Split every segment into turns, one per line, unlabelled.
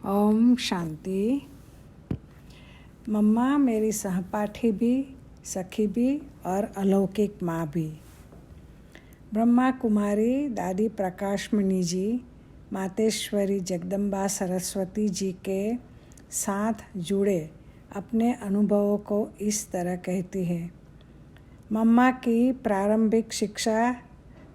ओम शांति। मम्मा मेरी सहपाठी भी, सखी भी और अलौकिक माँ भी। ब्रह्मा कुमारी दादी प्रकाशमणि जी मातेश्वरी जगदम्बा सरस्वती जी के साथ जुड़े अपने अनुभवों को इस तरह कहती है। मम्मा की प्रारंभिक शिक्षा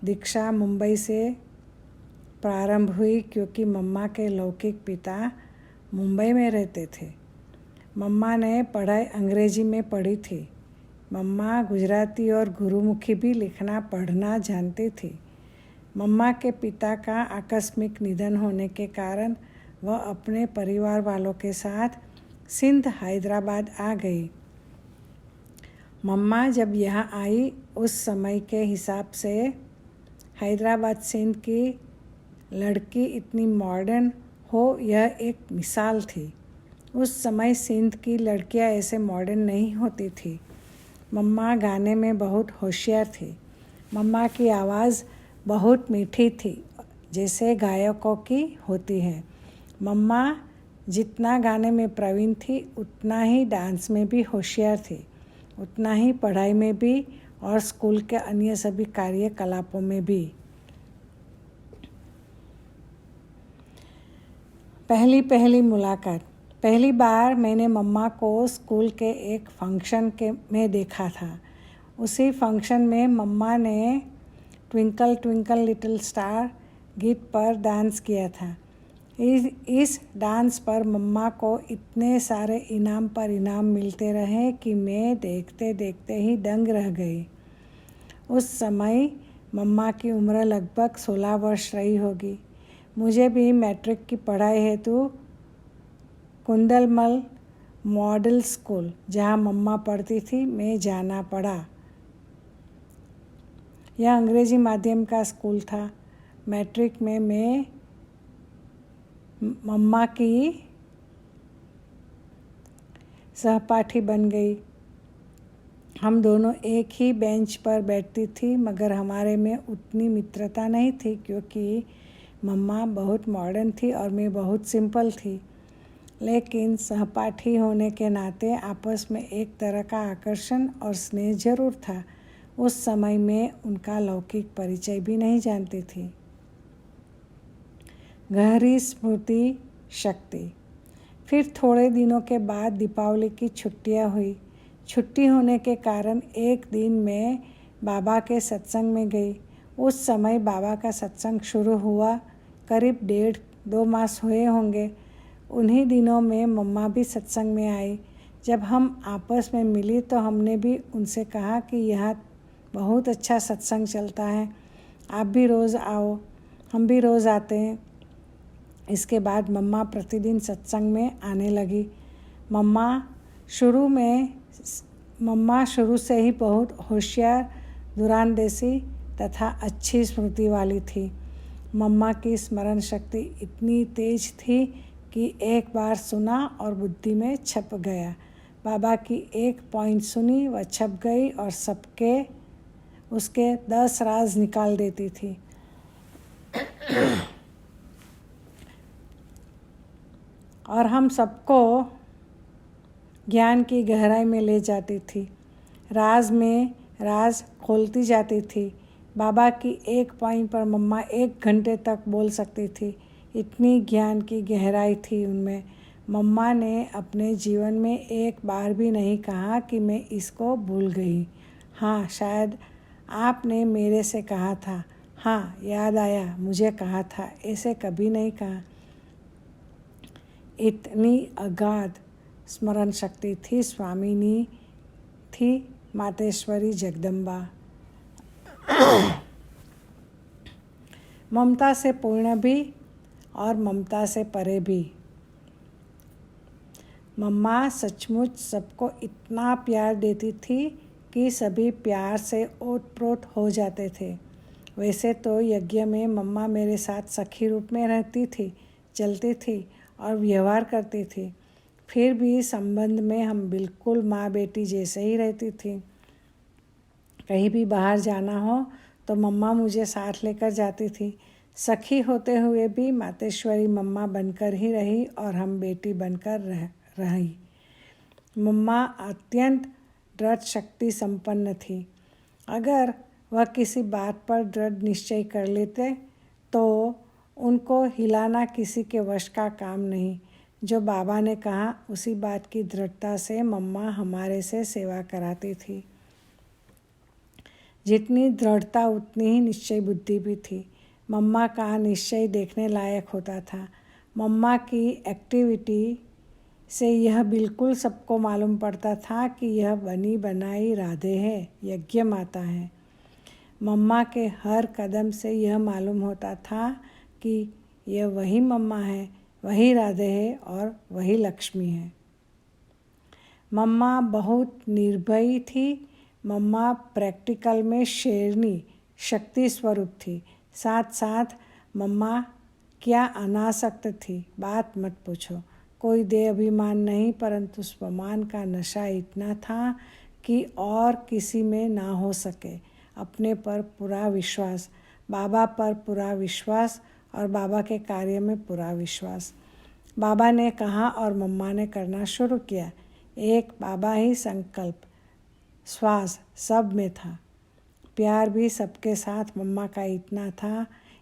दीक्षा मुंबई से प्रारंभ हुई क्योंकि मम्मा के लौकिक पिता मुंबई में रहते थे। मम्मा ने पढ़ाई अंग्रेजी में पढ़ी थी। मम्मा गुजराती और गुरुमुखी भी लिखना पढ़ना जानती थी। मम्मा के पिता का आकस्मिक निधन होने के कारण वह अपने परिवार वालों के साथ सिंध हैदराबाद आ गई। मम्मा जब यहाँ आई उस समय के हिसाब से हैदराबाद सिंध की लड़की इतनी मॉडर्न हो यह एक मिसाल थी। उस समय सिंध की लड़कियां ऐसे मॉडर्न नहीं होती थी। मम्मा गाने में बहुत होशियार थी। मम्मा की आवाज़ बहुत मीठी थी जैसे गायकों की होती है। मम्मा जितना गाने में प्रवीण थी उतना ही डांस में भी होशियार थी, उतना ही पढ़ाई में भी और स्कूल के अन्य सभी कार्यकलापों में भी। पहली मुलाकात। पहली बार मैंने मम्मा को स्कूल के एक फंक्शन में देखा था। उसी फंक्शन में मम्मा ने ट्विंकल ट्विंकल लिटिल स्टार गीत पर डांस किया था। इस डांस पर मम्मा को इतने सारे इनाम पर इनाम मिलते रहे कि मैं देखते देखते ही दंग रह गई। उस समय मम्मा की उम्र लगभग 16 वर्ष रही होगी। मुझे भी मैट्रिक की पढ़ाई हेतु कुंदलमल मॉडल स्कूल जहाँ मम्मा पढ़ती थी में जाना पड़ा। यह अंग्रेजी माध्यम का स्कूल था। मैट्रिक में मैं मम्मा की सहपाठी बन गई। हम दोनों एक ही बेंच पर बैठती थी मगर हमारे में उतनी मित्रता नहीं थी क्योंकि मम्मा बहुत मॉडर्न थी और मैं बहुत सिंपल थी। लेकिन सहपाठी होने के नाते आपस में एक तरह का आकर्षण और स्नेह जरूर था। उस समय मैं उनका लौकिक परिचय भी नहीं जानती थी। गहरी स्मृति शक्ति। फिर थोड़े दिनों के बाद दीपावली की छुट्टियां हुई। छुट्टी होने के कारण एक दिन मैं बाबा के सत्संग में गई। उस समय बाबा का सत्संग शुरू हुआ करीब 1.5-2 मास हुए होंगे। उन्हीं दिनों में मम्मा भी सत्संग में आई। जब हम आपस में मिली तो हमने भी उनसे कहा कि यहाँ बहुत अच्छा सत्संग चलता है, आप भी रोज़ आओ। हम भी रोज़ आते हैं। इसके बाद मम्मा प्रतिदिन सत्संग में आने लगी। मम्मा शुरू से ही बहुत होशियार, धुरानदेसी तथा अच्छी स्मृति वाली थी। मम्मा की स्मरण शक्ति इतनी तेज थी कि एक बार सुना और बुद्धि में छप गया। बाबा की एक पॉइंट सुनी वह छप गई और उसके 10 राज निकाल देती थी। और हम सबको ज्ञान की गहराई में ले जाती थी। राज में राज खोलती जाती थी। बाबा की एक पॉइंट पर मम्मा 1 घंटे तक बोल सकती थी। इतनी ज्ञान की गहराई थी उनमें। मम्मा ने अपने जीवन में एक बार भी नहीं कहा कि मैं इसको भूल गई। हाँ, शायद आपने मेरे से कहा था, हाँ याद आया मुझे कहा था, ऐसे कभी नहीं कहा। इतनी अगाध स्मरण शक्ति थी। स्वामिनी थी मातेश्वरी जगदम्बा। ममता से पूर्ण भी और ममता से परे भी। मम्मा सचमुच सबको इतना प्यार देती थी कि सभी प्यार से ओतप्रोत हो जाते थे। वैसे तो यज्ञ में मम्मा मेरे साथ सखी रूप में रहती थी, चलती थी और व्यवहार करती थी। फिर भी संबंध में हम बिल्कुल माँ बेटी जैसे ही रहती थी। कहीं भी बाहर जाना हो तो मम्मा मुझे साथ लेकर जाती थी। सखी होते हुए भी मातेश्वरी मम्मा बनकर ही रही और हम बेटी बनकर रही। मम्मा अत्यंत दृढ़ शक्ति संपन्न थी। अगर वह किसी बात पर दृढ़ निश्चय कर लेते तो उनको हिलाना किसी के वश का काम नहीं। जो बाबा ने कहा उसी बात की दृढ़ता से मम्मा हमारे से सेवा कराती थी। जितनी दृढ़ता उतनी ही निश्चय बुद्धि भी थी। मम्मा का निश्चय देखने लायक होता था। मम्मा की एक्टिविटी से यह बिल्कुल सबको मालूम पड़ता था कि यह बनी बनाई राधे है, यज्ञ माता है। मम्मा के हर कदम से यह मालूम होता था कि यह वही मम्मा है, वही राधे है और वही लक्ष्मी है। मम्मा बहुत निर्भयी थी। मम्मा प्रैक्टिकल में शेरनी शक्ति स्वरूप थी। साथ साथ मम्मा क्या अनासक्त थी, बात मत पूछो। कोई देह अभिमान नहीं, परंतु स्वमान का नशा इतना था कि और किसी में ना हो सके। अपने पर पूरा विश्वास, बाबा पर पूरा विश्वास और बाबा के कार्य में पूरा विश्वास। बाबा ने कहा और मम्मा ने करना शुरू किया। एक बाबा ही संकल्प, श्वास सब में था। प्यार भी सबके साथ मम्मा का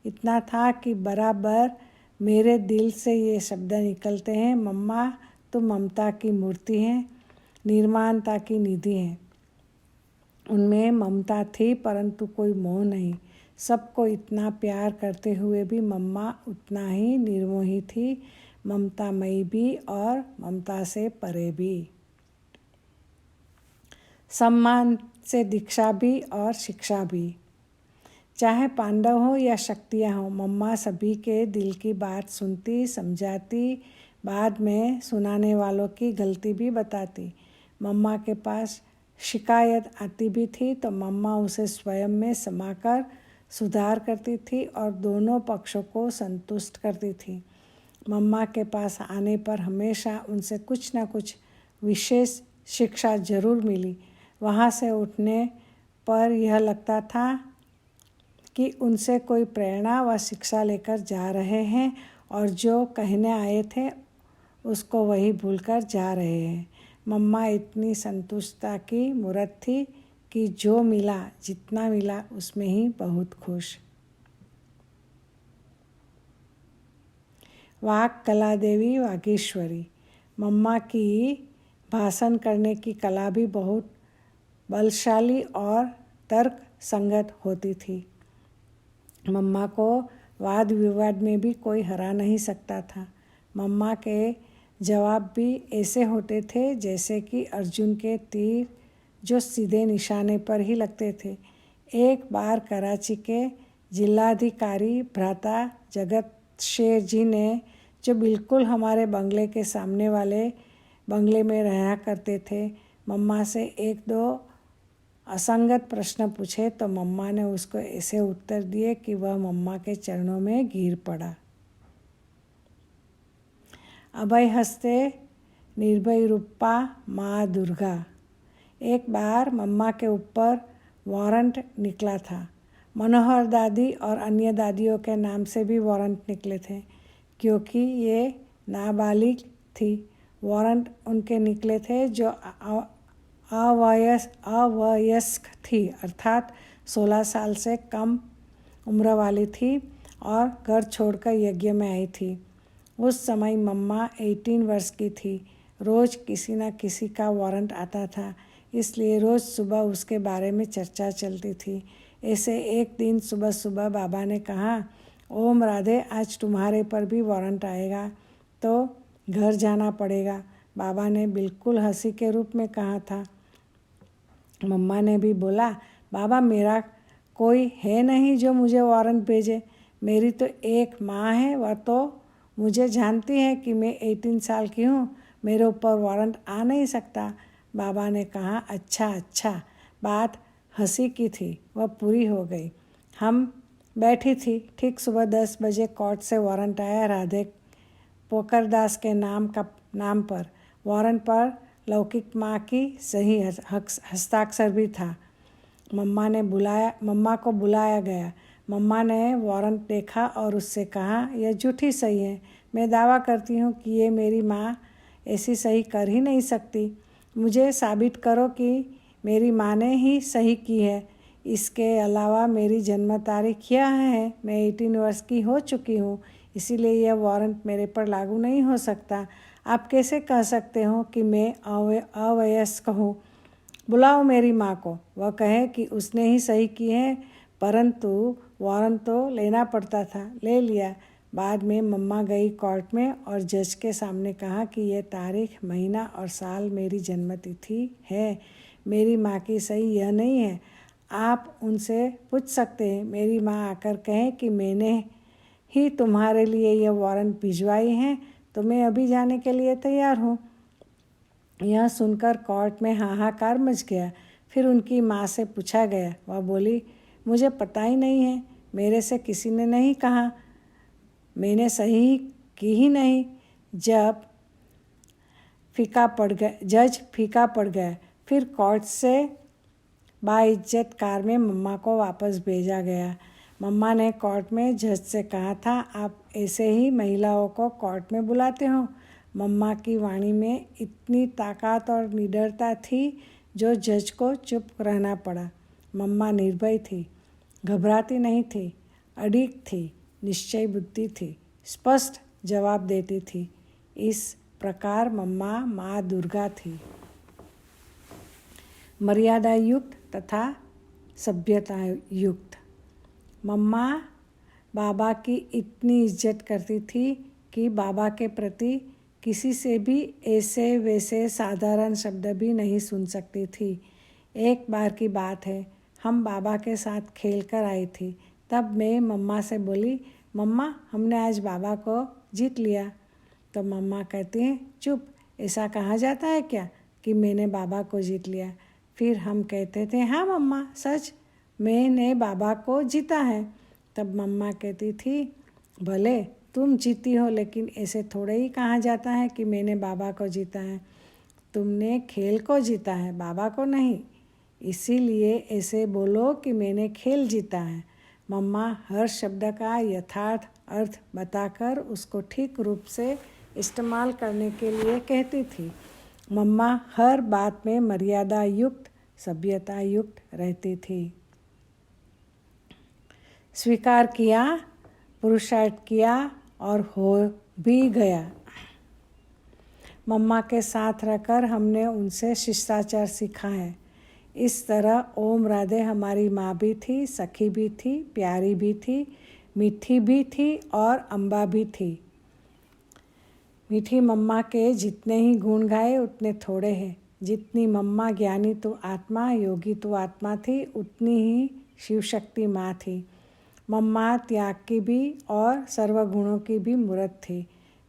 इतना था कि बराबर मेरे दिल से ये शब्द निकलते हैं, मम्मा तो ममता की मूर्ति है, निर्माणता की निधि है। उनमें ममता थी परंतु कोई मोह नहीं। सबको इतना प्यार करते हुए भी मम्मा उतना ही निर्मोही थी, ममतामयी भी और ममता से परे भी। सम्मान से दीक्षा भी और शिक्षा भी। चाहे पांडव हो या शक्तियाँ हो, मम्मा सभी के दिल की बात सुनती, समझाती, बाद में सुनाने वालों की गलती भी बताती। मम्मा के पास शिकायत आती भी थी तो मम्मा उसे स्वयं में समाकर सुधार करती थी और दोनों पक्षों को संतुष्ट करती थी। मम्मा के पास आने पर हमेशा उनसे कुछ न कुछ विशेष शिक्षा जरूर मिली। वहाँ से उठने पर यह लगता था कि उनसे कोई प्रेरणा व शिक्षा लेकर जा रहे हैं और जो कहने आए थे उसको वही भूलकर जा रहे हैं। मम्मा इतनी संतुष्टता की मूर्त थी कि जो मिला, जितना मिला उसमें ही बहुत खुश। वाक कला देवी वागीश्वरी। मम्मा की भाषण करने की कला भी बहुत बलशाली और तर्क संगत होती थी। मम्मा को वाद विवाद में भी कोई हरा नहीं सकता था। मम्मा के जवाब भी ऐसे होते थे जैसे कि अर्जुन के तीर जो सीधे निशाने पर ही लगते थे। एक बार कराची के जिलाधिकारी भ्राता जगत शेर जी ने, जो बिल्कुल हमारे बंगले के सामने वाले बंगले में रहा करते थे, मम्मा से एक दो असंगत प्रश्न पूछे तो मम्मा ने उसको ऐसे उत्तर दिए कि वह मम्मा के चरणों में गिर पड़ा। अभय हस्ते निर्भय रूपा माँ दुर्गा। एक बार मम्मा के ऊपर वारंट निकला था। मनोहर दादी और अन्य दादियों के नाम से भी वारंट निकले थे क्योंकि ये नाबालिग थी। वारंट उनके निकले थे जो अवयस्क थी, अर्थात 16 साल से कम उम्र वाली थी और घर छोड़कर यज्ञ में आई थी। उस समय मम्मा 18 वर्ष की थी। रोज़ किसी न किसी का वारंट आता था, इसलिए रोज़ सुबह उसके बारे में चर्चा चलती थी। ऐसे एक दिन सुबह सुबह बाबा ने कहा, ओम राधे, आज तुम्हारे पर भी वारंट आएगा तो घर जाना पड़ेगा। बाबा ने बिल्कुल हंसी के रूप में कहा था। मम्मा ने भी बोला, बाबा मेरा कोई है नहीं जो मुझे वारंट भेजे। मेरी तो एक माँ है, वह तो मुझे जानती है कि मैं 18 साल की हूँ, मेरे ऊपर वारंट आ नहीं सकता। बाबा ने कहा, अच्छा। बात हंसी की थी, वह पूरी हो गई। हम बैठी थी। ठीक सुबह 10 बजे कोर्ट से वारंट आया राधे पोकरदास के नाम पर। वारंट पर लौकिक माँ की सही हस्ताक्षर भी था। मम्मा को बुलाया गया। मम्मा ने वारंट देखा और उससे कहा, यह झूठी सही है। मैं दावा करती हूँ कि ये मेरी माँ ऐसी सही कर ही नहीं सकती। मुझे साबित करो कि मेरी माँ ने ही सही की है। इसके अलावा मेरी जन्म तारीख यह है, मैं 18 वर्ष की हो चुकी हूँ, इसीलिए यह वारंट मेरे पर लागू नहीं हो सकता। आप कैसे कह सकते हो कि मैं अवयस्क हूँ? बुलाओ मेरी माँ को, वह कहे कि उसने ही सही की है, परंतु वारंट तो लेना पड़ता था। ले लिया। बाद में मम्मा गई कोर्ट में और जज के सामने कहा कि यह तारीख, महीना और साल मेरी जन्मतिथि है, मेरी माँ की सही यह नहीं है। आप उनसे पूछ सकते हैं। मेरी माँ आकर कहे कि मैंने ही तुम्हारे लिए यह वारंट भिजवाई है, तो मैं अभी जाने के लिए तैयार हूँ। यह सुनकर कोर्ट में हाहाकार मच गया। फिर उनकी माँ से पूछा गया। वह बोली, मुझे पता ही नहीं है, मेरे से किसी ने नहीं कहा, मैंने सही की ही नहीं। जज फीका पड़ गया। फिर कोर्ट से बाइज्जत कार में मम्मा को वापस भेजा गया। मम्मा ने कोर्ट में जज से कहा था, आप ऐसे ही महिलाओं को कोर्ट में बुलाते हो? मम्मा की वाणी में इतनी ताकत और निडरता थी जो जज को चुप रहना पड़ा। मम्मा निर्भय थी, घबराती नहीं थी, अडिग थी, निश्चय बुद्धि थी, स्पष्ट जवाब देती थी। इस प्रकार मम्मा माँ दुर्गा थी, मर्यादा युक्त तथा सभ्यता युक्त। मम्मा बाबा की इतनी इज्जत करती थी कि बाबा के प्रति किसी से भी ऐसे वैसे साधारण शब्द भी नहीं सुन सकती थी। एक बार की बात है, हम बाबा के साथ खेल कर आई थी। तब मैं मम्मा से बोली, मम्मा हमने आज बाबा को जीत लिया। तो मम्मा कहती हैं, चुप, ऐसा कहा जाता है क्या कि मैंने बाबा को जीत लिया? फिर हम कहते थे, हाँ मम्मा सच, मैंने बाबा को जीता है। तब मम्मा कहती थी, भले तुम जीती हो, लेकिन ऐसे थोड़े ही कहा जाता है कि मैंने बाबा को जीता है। तुमने खेल को जीता है, बाबा को नहीं, इसीलिए ऐसे बोलो कि मैंने खेल जीता है। मम्मा हर शब्द का यथार्थ अर्थ बताकर उसको ठीक रूप से इस्तेमाल करने के लिए कहती थी। मम्मा हर बात में मर्यादा युक्त, सभ्यता युक्त रहती थी। स्वीकार किया, पुरुषार्थ किया और हो भी गया। मम्मा के साथ रहकर हमने उनसे शिष्टाचार सीखा है। इस तरह ओम राधे हमारी माँ भी थी, सखी भी थी, प्यारी भी थी, मीठी भी थी और अम्बा भी थी। मीठी मम्मा के जितने ही गुण गाए उतने थोड़े हैं। जितनी मम्मा ज्ञानी तो आत्मा, योगी तो आत्मा थी, उतनी ही शिव शक्ति माँ थी। मम्मा त्याग की भी और सर्वगुणों की भी मूर्त थी।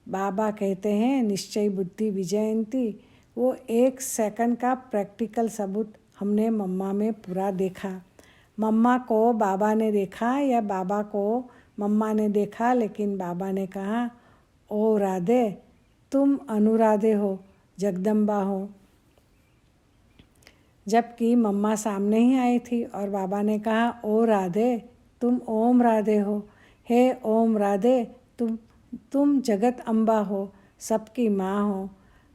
बाबा कहते हैं, निश्चय बुद्धि विजयंती। वो 1 सेकंड का प्रैक्टिकल सबूत हमने मम्मा में पूरा देखा। मम्मा को बाबा ने देखा या बाबा को मम्मा ने देखा, लेकिन बाबा ने कहा, ओ राधे, तुम अनुराधे हो, जगदम्बा हो। जबकि मम्मा सामने ही आई थी और बाबा ने कहा, ओ राधे, तुम ओम राधे हो। हे ओम राधे, तुम जगत अम्बा हो, सबकी माँ हो।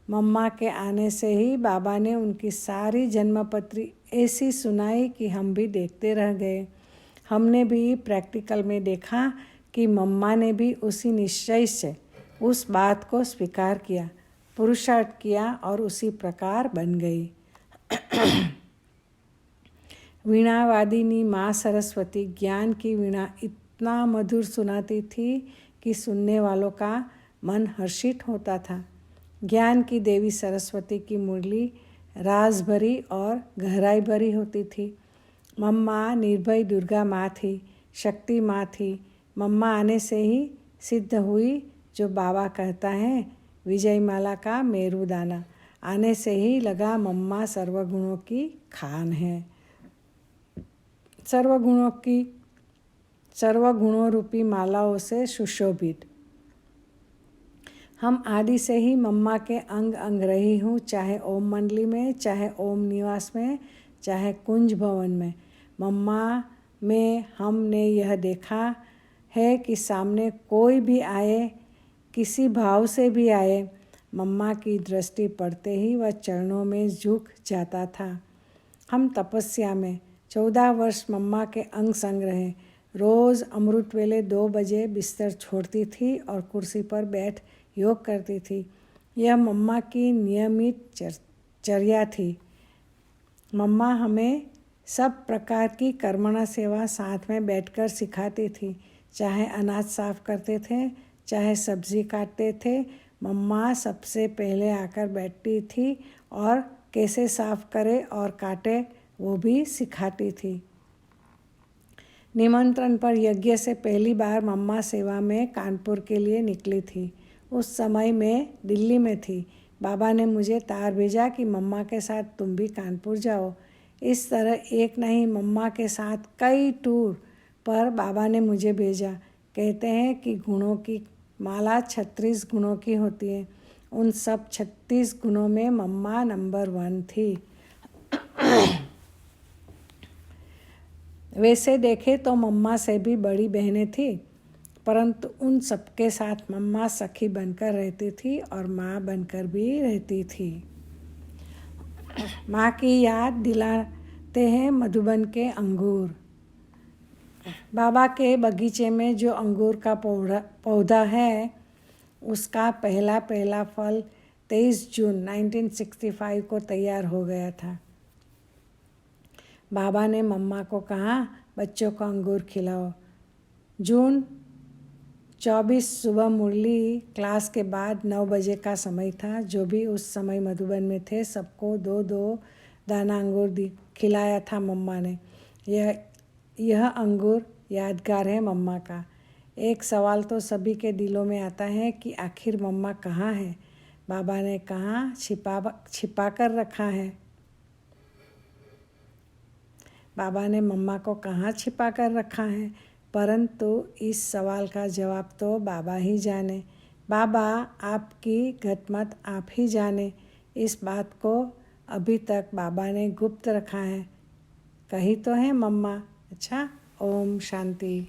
मम्मा के आने से ही बाबा ने उनकी सारी जन्मपत्री ऐसी सुनाई कि हम भी देखते रह गए। हमने भी प्रैक्टिकल में देखा कि मम्मा ने भी उसी निश्चय से उस बात को स्वीकार किया, पुरुषार्थ किया और उसी प्रकार बन गई। वीणावादिनी माँ सरस्वती ज्ञान की वीणा इतना मधुर सुनाती थी कि सुनने वालों का मन हर्षित होता था। ज्ञान की देवी सरस्वती की मुरली राज भरी और गहराई भरी होती थी। मम्मा निर्भय दुर्गा माँ थी, शक्ति माँ थी। मम्मा आने से ही सिद्ध हुई जो बाबा कहता है, विजय माला का मेरुदाना। आने से ही लगा मम्मा सर्वगुणों की खान है, सर्वगुणों रूपी मालाओं से सुशोभित। हम आदि से ही मम्मा के अंग अंग रही हूँ, चाहे ओम मंडली में, चाहे ओम निवास में, चाहे कुंज भवन में। मम्मा में हमने यह देखा है कि सामने कोई भी आए, किसी भाव से भी आए, मम्मा की दृष्टि पड़ते ही वह चरणों में झुक जाता था। हम तपस्या में 14 वर्ष मम्मा के अंग संग रहे। रोज़ अमृत वेले 2 बजे बिस्तर छोड़ती थी और कुर्सी पर बैठ योग करती थी। यह मम्मा की नियमित चर्या थी। मम्मा हमें सब प्रकार की कर्मणा सेवा साथ में बैठकर सिखाती थी। चाहे अनाज साफ करते थे, चाहे सब्जी काटते थे, मम्मा सबसे पहले आकर बैठती थी और कैसे साफ करे और काटे वो भी सिखाती थी। निमंत्रण पर यज्ञ से पहली बार मम्मा सेवा में कानपुर के लिए निकली थी। उस समय मैं दिल्ली में थी। बाबा ने मुझे तार भेजा कि मम्मा के साथ तुम भी कानपुर जाओ। इस तरह एक नहीं, मम्मा के साथ कई टूर पर बाबा ने मुझे भेजा। कहते हैं कि गुणों की माला 36 गुणों की होती है। उन सब 36 गुणों में मम्मा नंबर 1 थी। वैसे देखे तो मम्मा से भी बड़ी बहनें थी, परंतु उन सबके साथ मम्मा सखी बनकर रहती थी और माँ बनकर भी रहती थी। माँ की याद दिलाते हैं मधुबन के अंगूर। बाबा के बगीचे में जो अंगूर का पौधा है, उसका पहला फल 23 जून 1965 को तैयार हो गया था। बाबा ने मम्मा को कहा, बच्चों को अंगूर खिलाओ। जून 24 सुबह मुरली क्लास के बाद 9 बजे का समय था। जो भी उस समय मधुबन में थे सबको 2-2 दाना अंगूर खिलाया था मम्मा ने। यह अंगूर यादगार है मम्मा का। एक सवाल तो सभी के दिलों में आता है कि आखिर मम्मा कहाँ है। बाबा ने कहा, छिपा कर रखा है। बाबा ने मम्मा को कहाँ छिपा कर रखा है, परंतु इस सवाल का जवाब तो बाबा ही जाने। बाबा आपकी गतमत आप ही जाने। इस बात को अभी तक बाबा ने गुप्त रखा है। कही तो है मम्मा। अच्छा, ओम शांति।